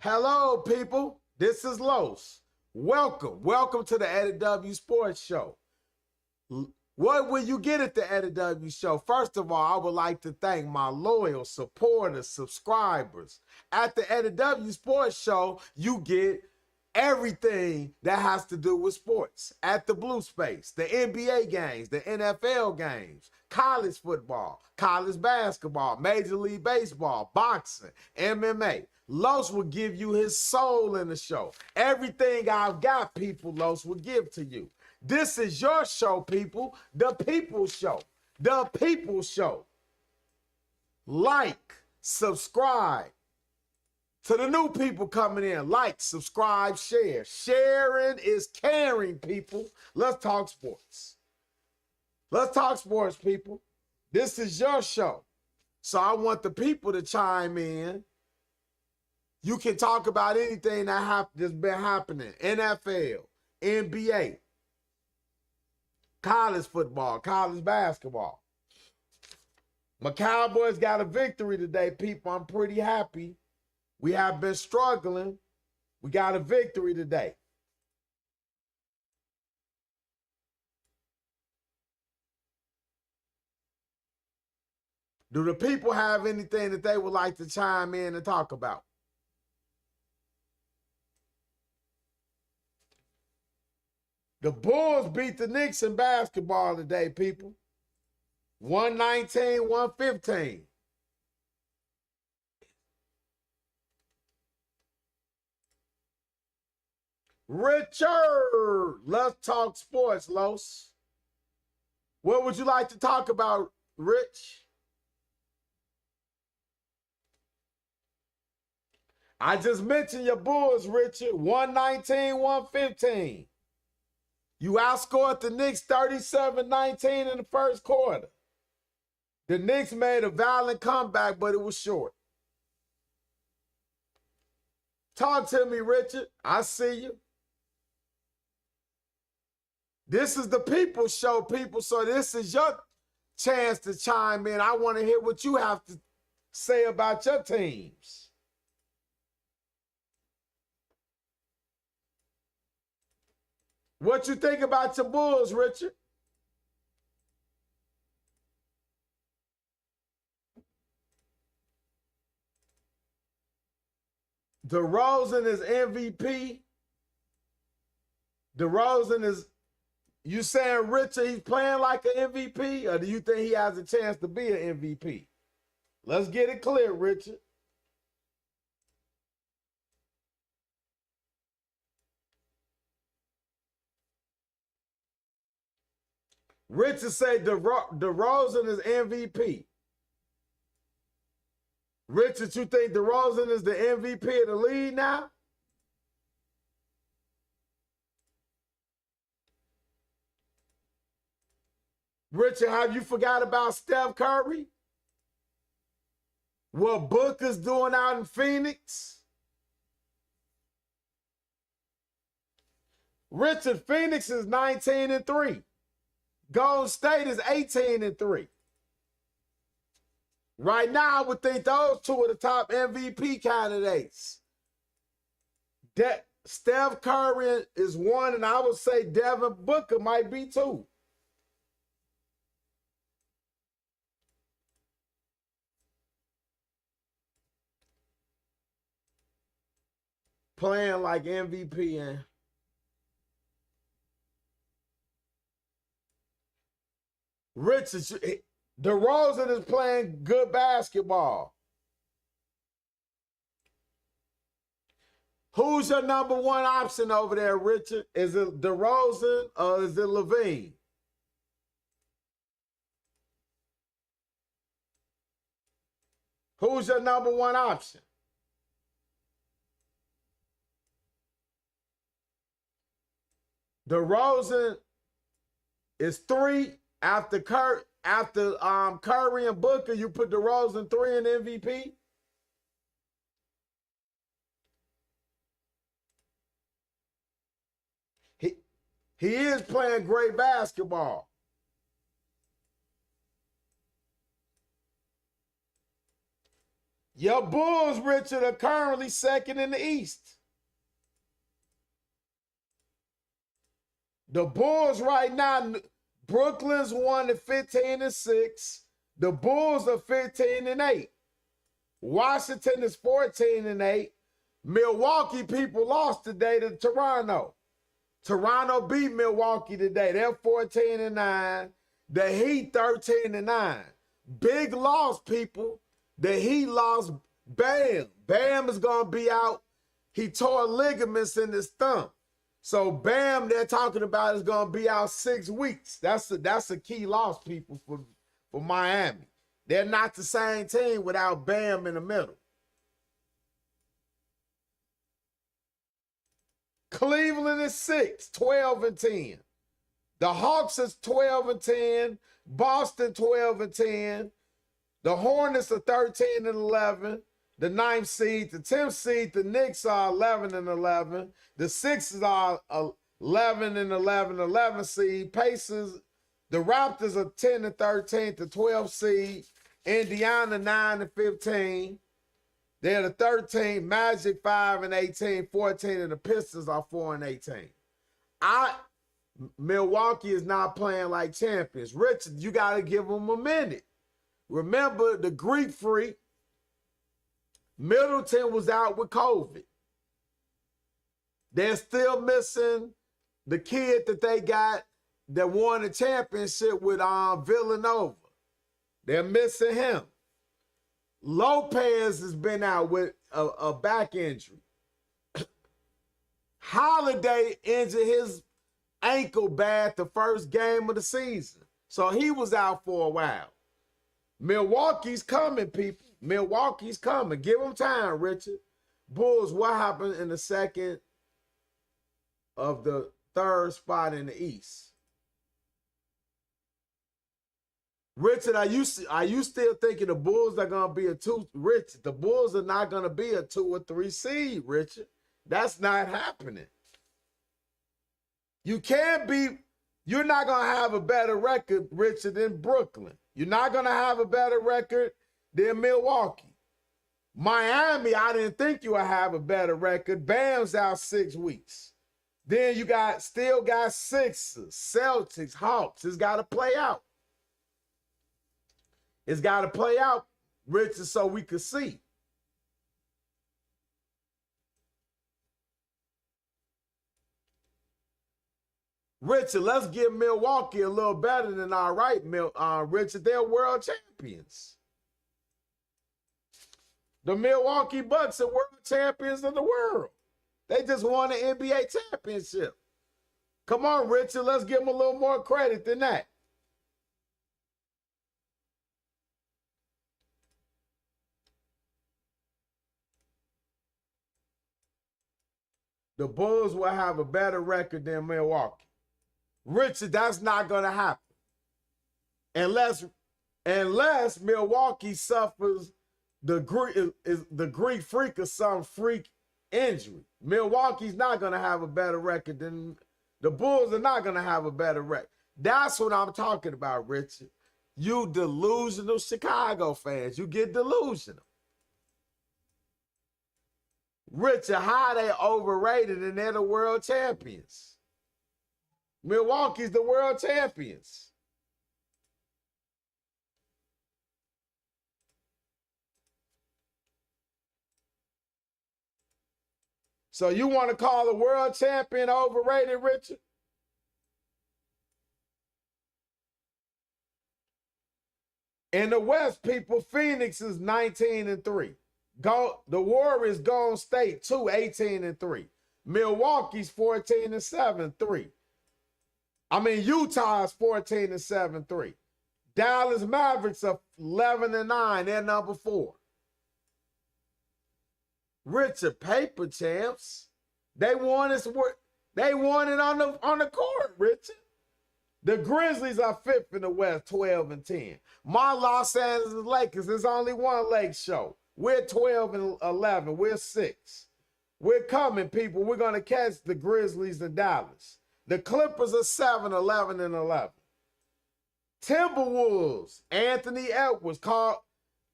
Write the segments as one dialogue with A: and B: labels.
A: Hello, people. This is Los. Welcome to the Eddie W Sports Show. What will you get at the Eddie W Show? First of all, I would like to thank my loyal supporters, subscribers. At the Eddie W Sports Show, you get everything that has to do with sports. At the Blue Space, the NBA games, the NFL games, college football, college basketball, Major League Baseball, boxing, MMA. Los will give you his soul in the show. Everything I've got, people, Los will give to you. This is your show, people. The People's Show. The People's Show. Like, subscribe. To the new people coming in, like, subscribe, share. Sharing is caring, people. Let's talk sports. Let's talk sports, people. This is your show. So I want the people to chime in. You can talk about anything that's been happening. NFL, NBA, college football, college basketball. My Cowboys got a victory today, people. I'm pretty happy. We have been struggling. We got a victory today. Do the people have anything that they would like to chime in and talk about? The Bulls beat the Knicks in basketball today, people. 119-115. Richard, let's talk sports, Los. What would you like to talk about, Rich? I just mentioned your Bulls, Richard. 119-115. You outscored the Knicks 37-19 in the first quarter. The Knicks made a valiant comeback, but it was short. Talk to me, Richard. I see you. This is the People's Show, people, so this is your chance to chime in. I want to hear what you have to say about your teams. What you think about your Bulls, Richard? DeRozan is MVP. DeRozan is, you saying, Richard, he's playing like an MVP? Or do you think he has a chance to be an MVP? Let's get it clear, Richard. Richard said DeRozan is MVP. Richard, you think DeRozan is the MVP of the league now? Richard, have you forgot about Steph Curry? What Booker's doing out in Phoenix? Richard, Phoenix is 19-3. Golden State is 18-3. Right now, I would think those two are the top MVP candidates. Steph Curry is one, and I would say Devin Booker might be two. Playing like MVP and Richard, DeRozan is playing good basketball. Who's your number one option over there, Richard? Is it DeRozan or is it Levine? Who's your number one option? DeRozan is 3. After Curry and Booker, you put DeRozan 3 in MVP. He is playing great basketball. Your Bulls, Richard, are currently second in the East. The Bulls right now, Brooklyn's 1-15-6. The Bulls are 15-8. Washington is 14-8. Milwaukee people lost today to Toronto. Toronto beat Milwaukee today. They're 14-9. The Heat 13-9. Big loss, people. The Heat lost Bam. Bam is going to be out. He tore ligaments in his thumb. So Bam, they're talking about, is going to be out 6 weeks. That's a key loss, people, for Miami. They're not the same team without Bam in the middle. Cleveland is 6, 12-10. The Hawks is 12-10. Boston 12-10. The Hornets are 13-11. The 9th seed, the 10th seed, the Knicks are 11-11. The Sixers are 11-11, 11 seed. Pacers, the Raptors are 10-13, the 12th seed. Indiana 9-15. They're the 13th. Magic 5-18, 14, and the Pistons are 4-18. Milwaukee is not playing like champions. Richard, you got to give them a minute. Remember the Greek Freak, Middleton, was out with COVID. They're still missing the kid that they got that won the championship with Villanova. They're missing him. Lopez has been out with a back injury. Holiday injured his ankle bad the first game of the season. So he was out for a while. Milwaukee's coming, people. Milwaukee's coming. Give them time, Richard. Bulls, what happened in the second of the third spot in the East? Richard, are you still thinking the Bulls are going to be a 2? Richard, the Bulls are not going to be a 2 or 3 seed, Richard. That's not happening. You're not going to have a better record, Richard, than Brooklyn. You're not going to have a better record than Milwaukee. Miami, I didn't think you would have a better record. Bam's out 6 weeks. Then you still got Sixers, Celtics, Hawks. It's got to play out. It's got to play out, Richard, so we could see. Richard, let's give Milwaukee a little better than all right, Richard. They're world champions. The Milwaukee Bucks are world champions of the world. They just won an NBA championship. Come on, Richard, let's give them a little more credit than that. The Bulls will have a better record than Milwaukee. Richard, that's not going to happen. Unless Milwaukee suffers the Greek Freak or some freak injury. Milwaukee's not going to have a better record than the Bulls are not going to have a better record. That's what I'm talking about, Richard. You delusional Chicago fans. You get delusional. Richard, how they overrated and they're the world champions. Milwaukee's the world champions. So you want to call a world champion overrated, Richard? In the West, people, Phoenix is 19-3. The Warriors, Golden State, 18-3. Milwaukee's 14-7, 3. Utah's 14-7, 3. Dallas Mavericks are 11-9. They're number 4. Richard, paper champs. They won it on the court, Richard. The Grizzlies are 5th in the West, 12-10. My Los Angeles Lakers, there's only one Lake show. We're 12-11. We're 6. We're coming, people. We're going to catch the Grizzlies in Dallas. The Clippers are 7-11-11. Timberwolves, Anthony Edwards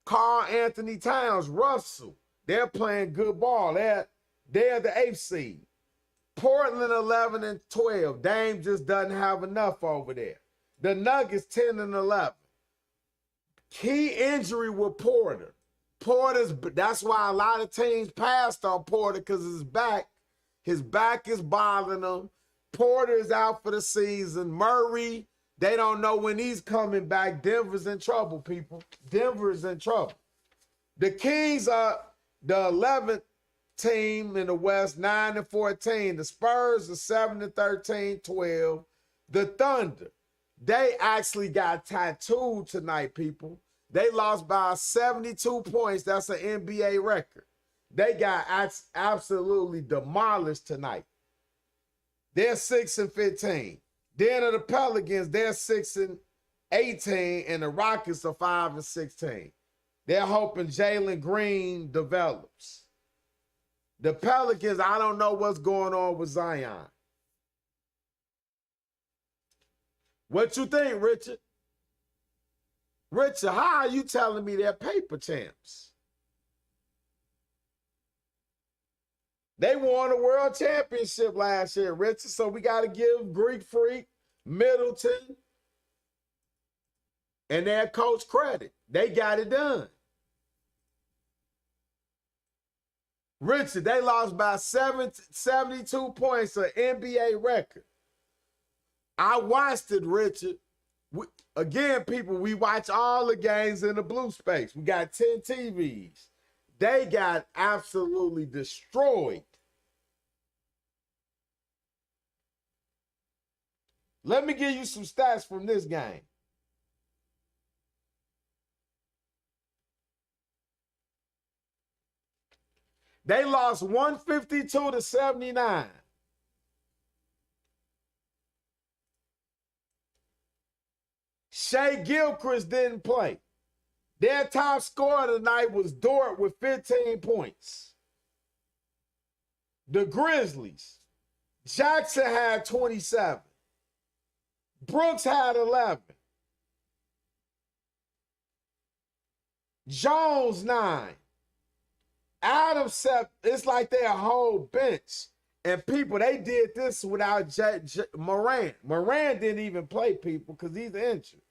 A: Carl Anthony Towns, Russell. They're playing good ball. They're the 8th seed. Portland 11 and 12. Dame just doesn't have enough over there. The Nuggets 10 and 11. Key injury with Porter. That's why a lot of teams passed on Porter, because his back is bothering him. Porter is out for the season. Murray, they don't know when he's coming back. Denver's in trouble, people. Denver's in trouble. The Kings are the 11th team in the West, 9 and 14. The Spurs are 7 and 13, 12. The Thunder, they actually got tattooed tonight, people. They lost by 72 points. That's an NBA record. They got absolutely demolished tonight. They're 6 and 15. Then the Pelicans, they're 6 and 18, and the Rockets are 5 and 16. They're hoping Jalen Green develops. The Pelicans, I don't know what's going on with Zion. What you think, Richard? Richard, how are you telling me they're paper champs? They won a world championship last year, Richard, so we got to give Greek Freak, Middleton, and their coach credit. They got it done. Richard, they lost by 72 points, an NBA record. I watched it, Richard. Again, people, we watch all the games in the blue space. We got 10 TVs. They got absolutely destroyed. Let me give you some stats from this game. They lost 152 to 79. Shea Gilchrist didn't play. Their top scorer tonight was Dort with 15 points. The Grizzlies, Jackson had 27. Brooks had 11. Jones 9. Adams 7. It's like they're a whole bench. And people, they did this without Morant. Morant didn't even play, people, because he's injured.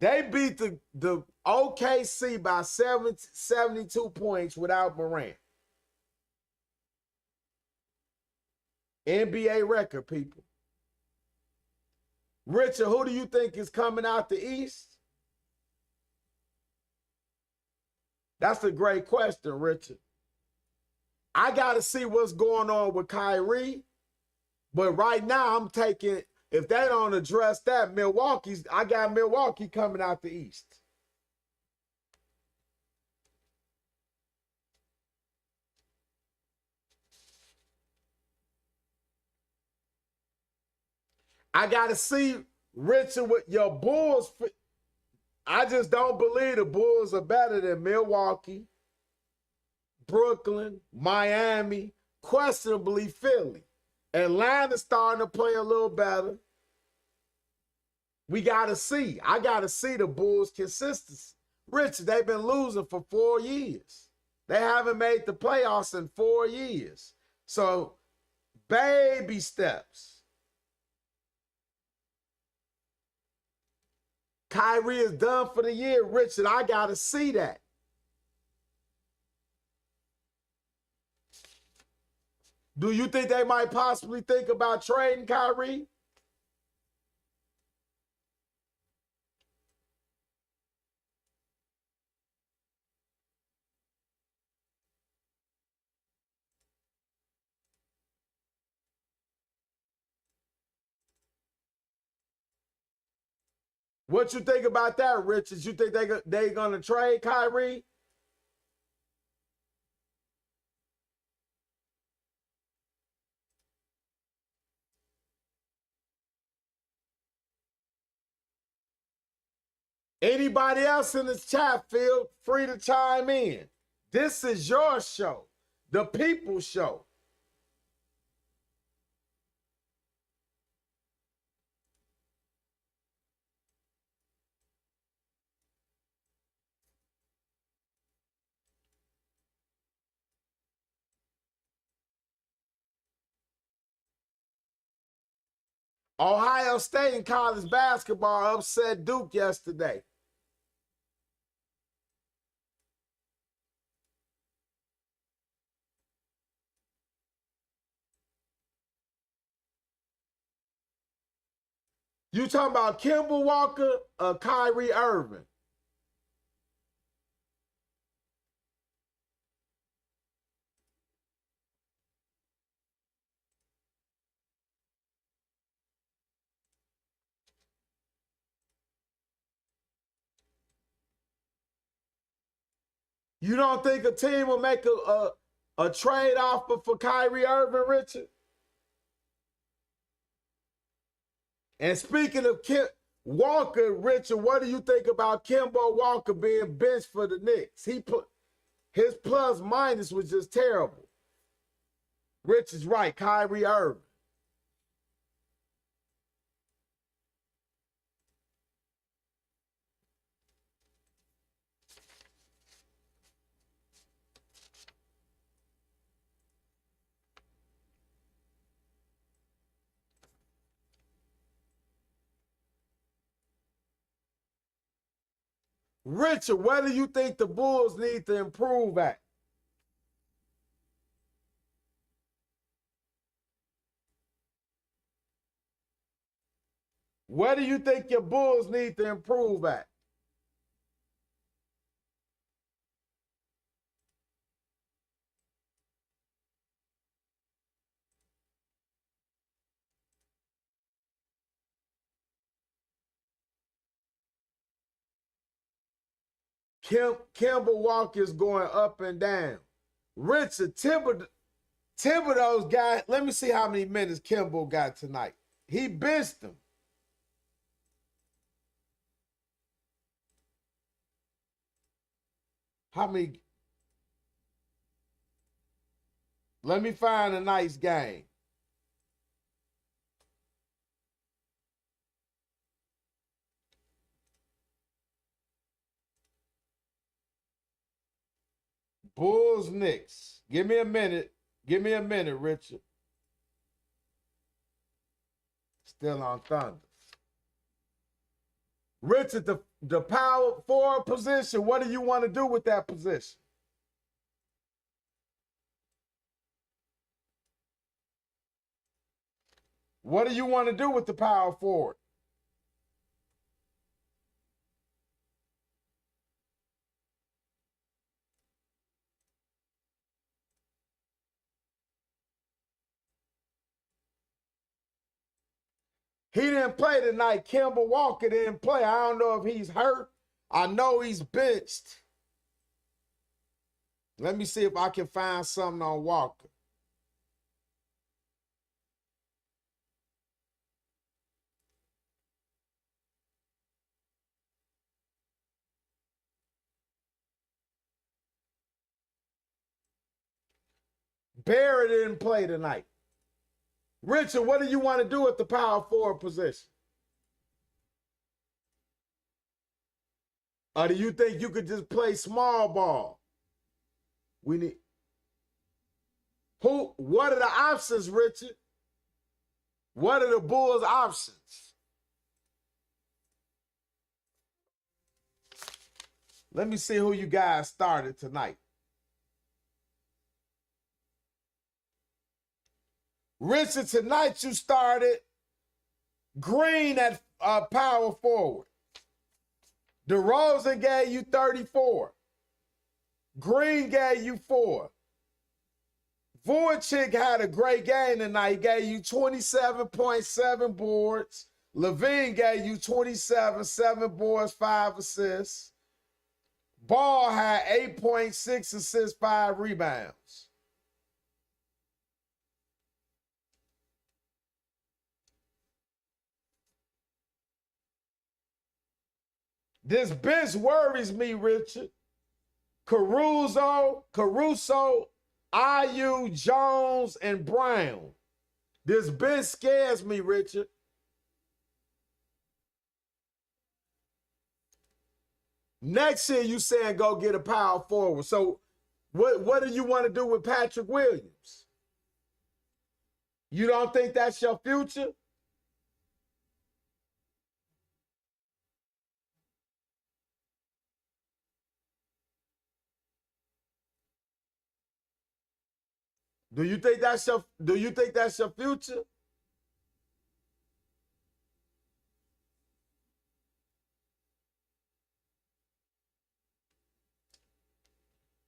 A: They beat the OKC by 72 points without Morant. NBA record, people. Richard, who do you think is coming out the East? That's a great question, Richard. I got to see what's going on with Kyrie. But right now, I'm taking, if they don't address that, I got Milwaukee coming out the East. I got to see, Richard, with your Bulls. I just don't believe the Bulls are better than Milwaukee, Brooklyn, Miami, questionably Philly. Atlanta's starting to play a little better. We got to see. I got to see the Bulls' consistency. Richard, they've been losing for 4 years. They haven't made the playoffs in 4 years. So, baby steps. Kyrie is done for the year, Richard. I got to see that. Do you think they might possibly think about trading Kyrie? What you think about that, Richard? You think they gonna trade Kyrie? Anybody else in this chat, feel free to chime in. This is your show, the People's Show. Ohio State in college basketball upset Duke yesterday. You talking about Kemba Walker or Kyrie Irving? You don't think a team will make a trade offer for Kyrie Irving, Richard? And speaking of Walker, Richard, what do you think about Kemba Walker being benched for the Knicks? His plus minus was just terrible. Richard's right, Kyrie Irving. Richard, what do you think the Bulls need to improve at? What do you think your Bulls need to improve at? Kemba Walker is going up and down. Richard, Thibodeau's got, let me see how many minutes Kemba got tonight. He benched him. How many? Let me find a nice game. Bulls, Knicks. Give me a minute. Give me a minute, Richard. Still on Thunder. Richard, the power forward position, what do you want to do with that position? What do you want to do with the power forward? He didn't play tonight. Kemba Walker didn't play. I don't know if he's hurt. I know he's benched. Let me see if I can find something on Walker. Barrett didn't play tonight. Richard, what do you want to do at the power forward position? Or do you think you could just play small ball? We need what are the options, Richard? What are the Bulls' options? Let me see who you guys started tonight. Richard, tonight you started Green at power forward. DeRozan gave you 34. Green gave you 4. Voracek had a great game tonight. He gave you 27.7 boards. Levine gave you 27, 7 boards, 5 assists. Ball had 8.6 assists, 5 rebounds. This bench worries me, Richard. Caruso, IU, Jones, and Brown. This bench scares me, Richard. Next year, you saying go get a power forward. So what do you want to do with Patrick Williams? You don't think that's your future? Do you think that's your future?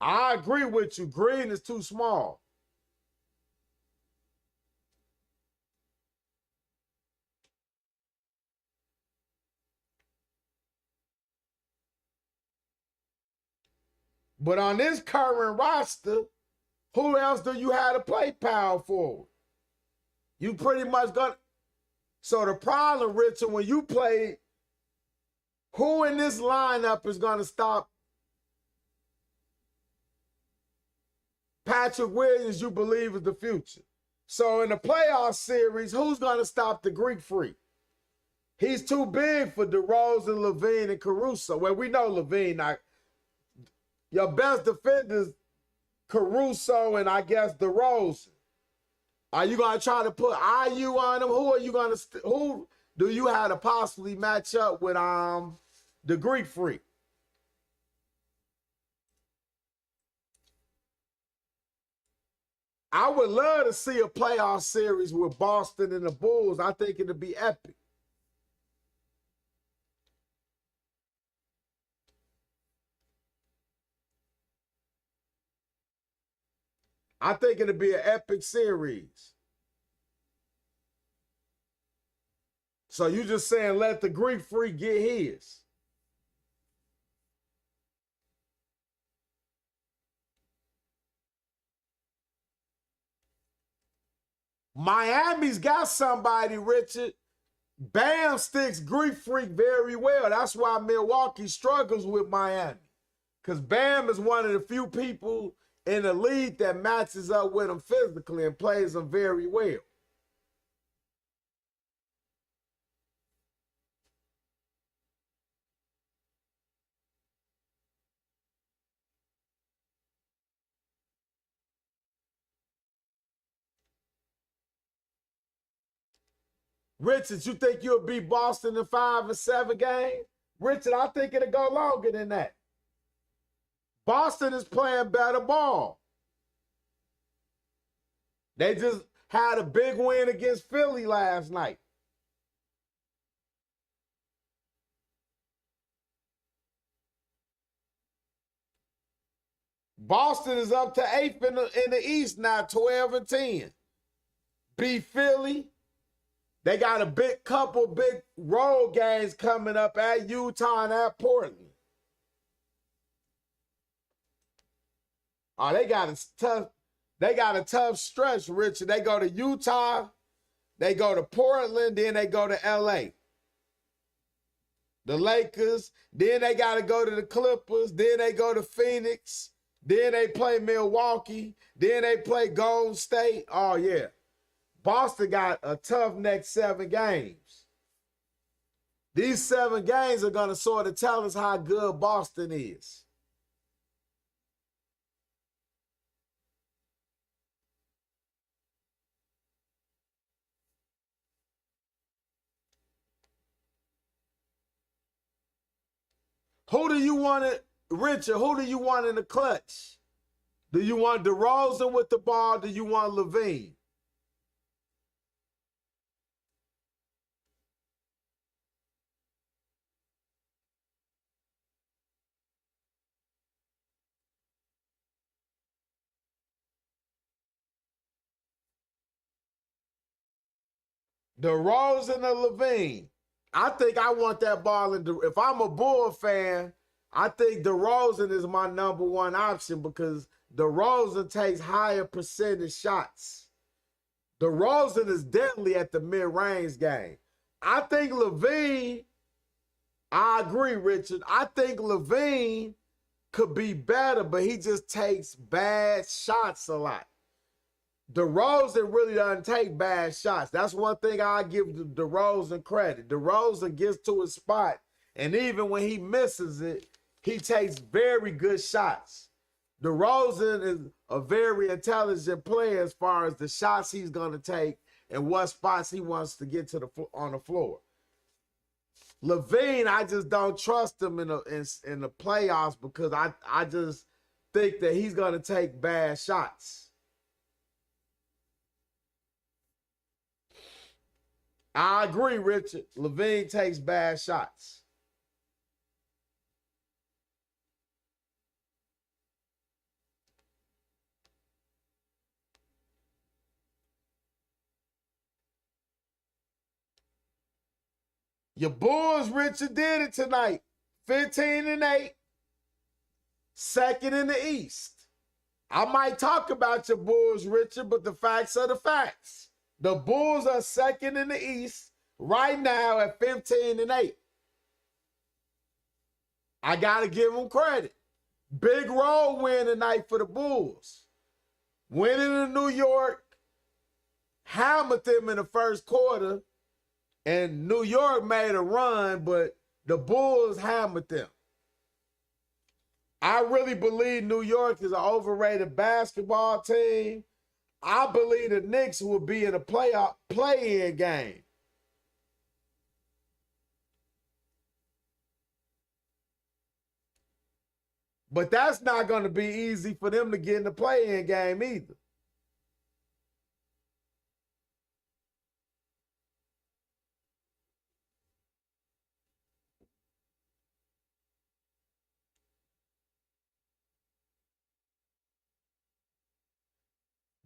A: I agree with you. Green is too small. But on this current roster, who else do you have to play power forward? You pretty much got. So the problem, Richard, when you play, who in this lineup is going to stop Patrick Williams, you believe is the future? So in the playoff series, who's going to stop the Greek Freak? He's too big for DeRozan, Levine, and Caruso. Well, we know Levine. Now, your best defenders, Caruso and I guess DeRozan. Are you going to try to put IU on them? Who do you have to possibly match up with the Greek Freak? I would love to see a playoff series with Boston and the Bulls. I think it'd be epic. I think it'd be an epic series. So you just saying let the Greek Freak get his. Miami's got somebody, Richard. Bam sticks Greek Freak very well. That's why Milwaukee struggles with Miami. Because Bam is one of the few people in the league that matches up with him physically and plays him very well. Richard, you think you'll beat Boston in 5 or 7 games? Richard, I think it'll go longer than that. Boston is playing better ball. They just had a big win against Philly last night. Boston is up to 8th in the East now, 12 and 10. Beat Philly. They got a big road games coming up at Utah and at Portland. Oh, they got a tough stretch, Richard. They go to Utah, they go to Portland, then they go to LA. The Lakers, then they got to go to the Clippers, then they go to Phoenix, then they play Milwaukee, then they play Golden State. Oh, yeah. Boston got a tough next 7 games. These 7 games are going to sort of tell us how good Boston is. Who do you want it, Richard? Who do you want in the clutch? Do you want DeRozan with the ball? Do you want Levine? DeRozan or Levine? I think I want that ball in. If I'm a Bull fan, I think DeRozan is my number one option because DeRozan takes higher percentage shots. DeRozan is deadly at the mid-range game. I think Levine, I agree, Richard. I think Levine could be better, but he just takes bad shots a lot. DeRozan really doesn't take bad shots. That's one thing I give DeRozan credit. DeRozan gets to his spot, and even when he misses it, he takes very good shots. DeRozan is a very intelligent player as far as the shots he's going to take and what spots he wants to get to on the floor. Levine, I just don't trust him in the playoffs because I just think that he's going to take bad shots. I agree, Richard. Levine takes bad shots. Your Bulls, Richard, did it tonight. 15-8, second in the East. I might talk about your Bulls, Richard, but the facts are the facts. The Bulls are second in the East right now at 15-8. I got to give them credit. Big road win tonight for the Bulls. Winning in New York, hammered them in the first quarter, and New York made a run, but the Bulls hammered them. I really believe New York is an overrated basketball team. I believe the Knicks will be in a play-in game. But that's not going to be easy for them to get in the play-in game either.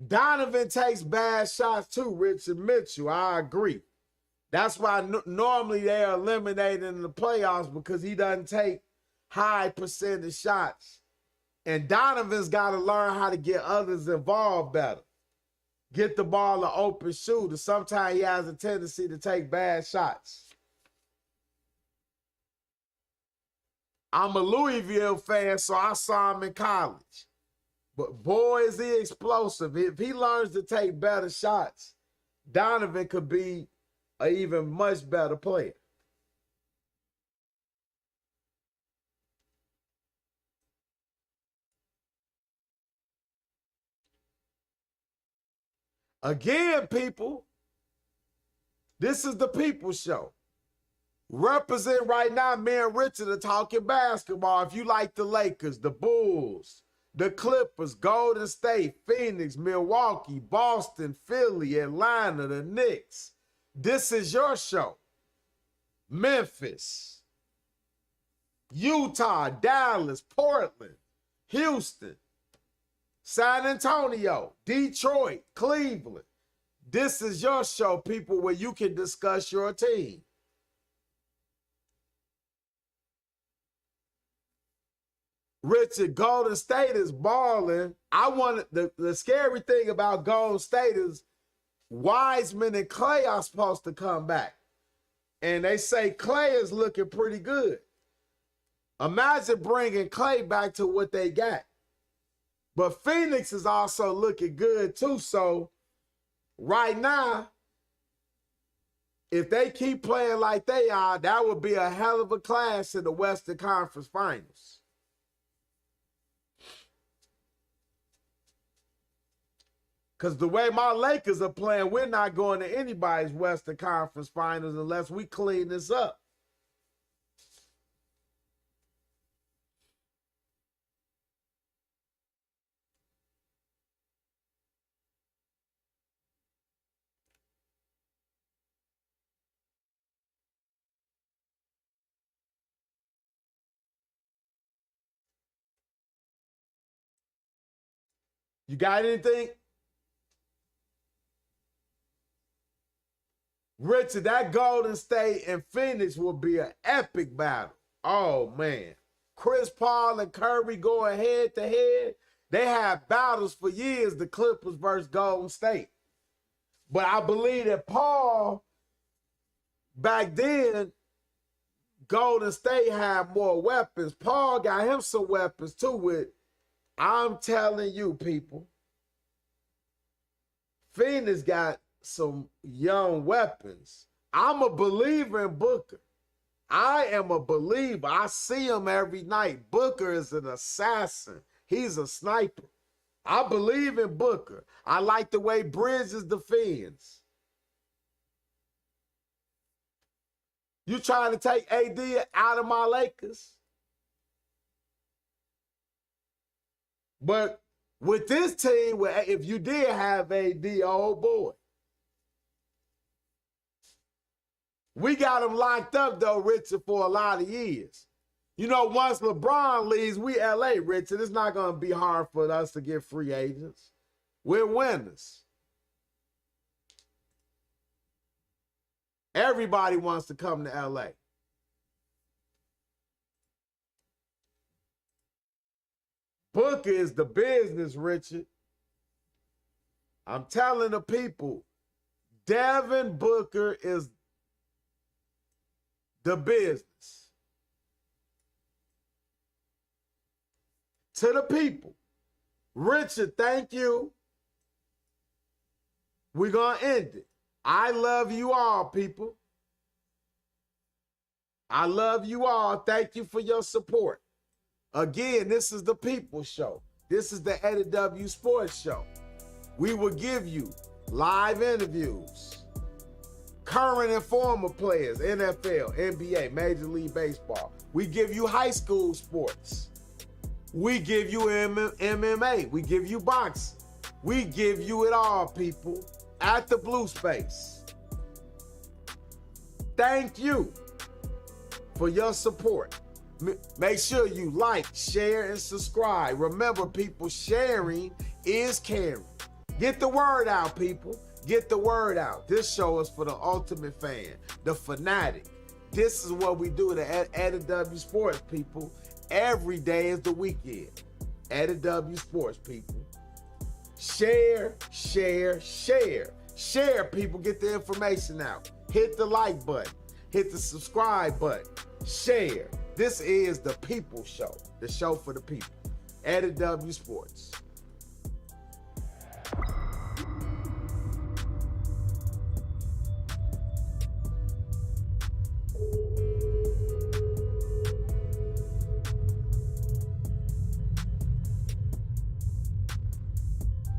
A: Donovan takes bad shots too, Richard Mitchell. I agree. That's why normally they're eliminated in the playoffs, because he doesn't take high percentage shots. And Donovan's got to learn how to get others involved better. Get the ball an open shooter. Sometimes he has a tendency to take bad shots. I'm a Louisville fan, so I saw him in college. But boy, is he explosive. If he learns to take better shots, Donovan could be an even much better player. Again, people, this is the People Show. Represent right now, me and Richard are talking basketball. If you like the Lakers, the Bulls, the Clippers, Golden State, Phoenix, Milwaukee, Boston, Philly, Atlanta, the Knicks, this is your show. Memphis, Utah, Dallas, Portland, Houston, San Antonio, Detroit, Cleveland. This is your show, people, where you can discuss your team. Richard, Golden State is balling. I want the scary thing about Golden State is Wiseman and Clay are supposed to come back. And they say Clay is looking pretty good. Imagine bringing Clay back to what they got. But Phoenix is also looking good too. So right now, if they keep playing like they are, that would be a hell of a clash in the Western Conference Finals. Because the way my Lakers are playing, we're not going to anybody's Western Conference Finals unless we clean this up. You got anything? Richard, that Golden State and Phoenix will be an epic battle. Oh, man. Chris Paul and Curry going head to head. They have battles for years, the Clippers versus Golden State. But I believe that Paul, back then, Golden State had more weapons. Paul got him some weapons too with, I'm telling you, people, Phoenix got some young weapons. I'm a believer in Booker. I am a believer. I see him every night. Booker is an assassin. He's a sniper. I believe in Booker. I like the way Bridges defends. You trying to take AD out of my Lakers? But with this team, if you did have AD, oh boy. We got him locked up, though, Richard, for a lot of years. You know, once LeBron leaves, we LA, Richard. It's not going to be hard for us to get free agents. We're winners. Everybody wants to come to LA. Booker is the business, Richard. I'm telling the people, Devin Booker is the business. To the people. Richard, thank you. We're going to end it. I love you all, people. I love you all. Thank you for your support. Again, this is the People Show. This is the Eddie W Sports Show. We will give you live interviews, current and former players, NFL, NBA, Major League Baseball. We give you high school sports. We give you MMA. We give you boxing. We give you it all, people, at the Blue Space. Thank you for your support. Make sure you like, share, and subscribe. Remember, people, sharing is caring. Get the word out, people. Get the word out. This show is for the ultimate fan, the fanatic. This is what we do at Eddie W Sports, people. Every day is the weekend. Eddie W Sports, people. Share, share, share. Share, people. Get the information out. Hit the like button. Hit the subscribe button. Share. This is the People Show. The show for the people. Eddie W Sports.